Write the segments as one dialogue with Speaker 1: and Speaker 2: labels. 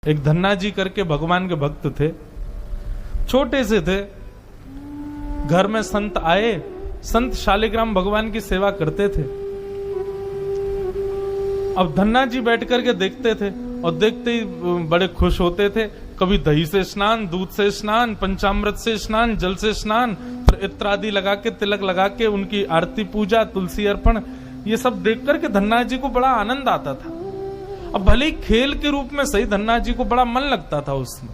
Speaker 1: एक धन्ना जी करके भगवान के भक्त थे, छोटे से थे। घर में संत आए, संत शालिग्राम भगवान की सेवा करते थे। अब धन्ना जी बैठ करके देखते थे और देखते ही बड़े खुश होते थे। कभी दही से स्नान, दूध से स्नान, पंचामृत से स्नान, जल से स्नान, फिर इत्र आदि लगा के, तिलक लगा के उनकी आरती पूजा, तुलसी अर्पण, ये सब देख करके धन्ना जी को बड़ा आनंद आता था। अब भले ही खेल के रूप में सही, धन्ना जी को बड़ा मन लगता था उसमें।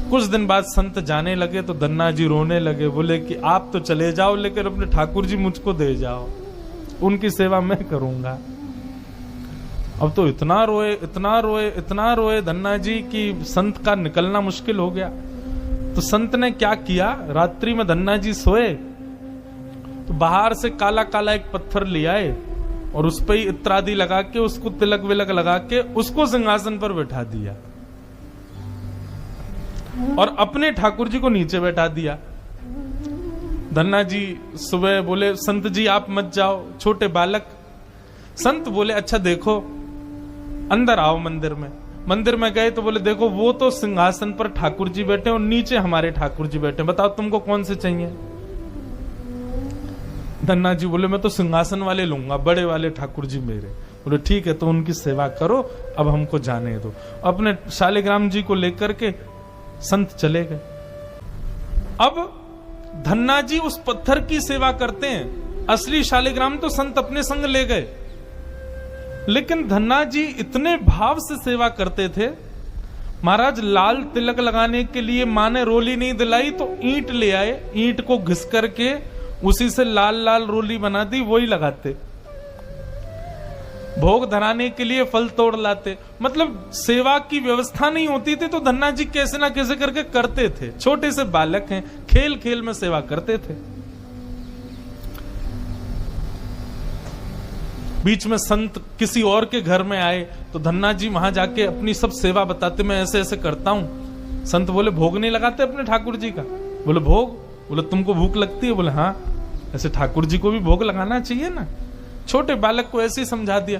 Speaker 1: कुछ दिन बाद संत जाने लगे तो धन्ना जी रोने लगे, बोले कि आप तो चले जाओ लेकिन अपने ठाकुर जी मुझको दे जाओ, उनकी सेवा मैं करूंगा। अब तो इतना रोए, इतना रोए, इतना रोए धन्ना जी कि संत का निकलना मुश्किल हो गया। तो संत ने क्या किया, रात्रि में धन्ना जी सोए तो बाहर से काला काला एक पत्थर ले आए और उस पर ही इत्र आदि लगा के, उसको तिलक विलक लगा के उसको सिंहासन पर बैठा दिया और अपने ठाकुर जी को नीचे बैठा दिया। धन्ना जी सुबह बोले, संत जी आप मत जाओ, छोटे बालक। संत बोले, अच्छा देखो, अंदर आओ मंदिर में। मंदिर में गए तो बोले, देखो वो तो सिंहासन पर ठाकुर जी बैठे और नीचे हमारे ठाकुर जी बैठे, बताओ तुमको कौन से चाहिए। धन्ना जी बोले, मैं तो सिंहासन वाले लूंगा, बड़े वाले ठाकुर जी मेरे। बोले ठीक है, तो उनकी सेवा करो, अब हमको जाने दो। अपने शालिग्राम जी को लेकर के संत चले गए। अब धन्ना जी उस पत्थर की सेवा करते हैं, असली शालिग्राम तो संत अपने संग ले गए, लेकिन धन्ना जी इतने भाव से सेवा करते थे। महाराज लाल तिलक लगाने के लिए माँ ने रोली नहीं दिलाई तो ईंट ले आए, ईंट को घिस करके उसी से लाल लाल रोली बना दी, वही लगाते। भोग धराने के लिए फल तोड़ लाते। मतलब सेवा की व्यवस्था नहीं होती थी तो धन्ना जी कैसे ना कैसे करके करते थे। छोटे से बालक हैं, खेल खेल में सेवा करते थे। बीच में संत किसी और के घर में आए तो धन्ना जी वहां जाके अपनी सब सेवा बताते, मैं ऐसे ऐसे करता हूं। संत बोले, भोग नहीं लगाते अपने ठाकुर जी का। बोले भोग, बोले तुमको भूख लगती है। बोले हाँ, ऐसे ठाकुर जी को भी भोग लगाना चाहिए ना। छोटे बालक को ऐसे ही समझा दिया।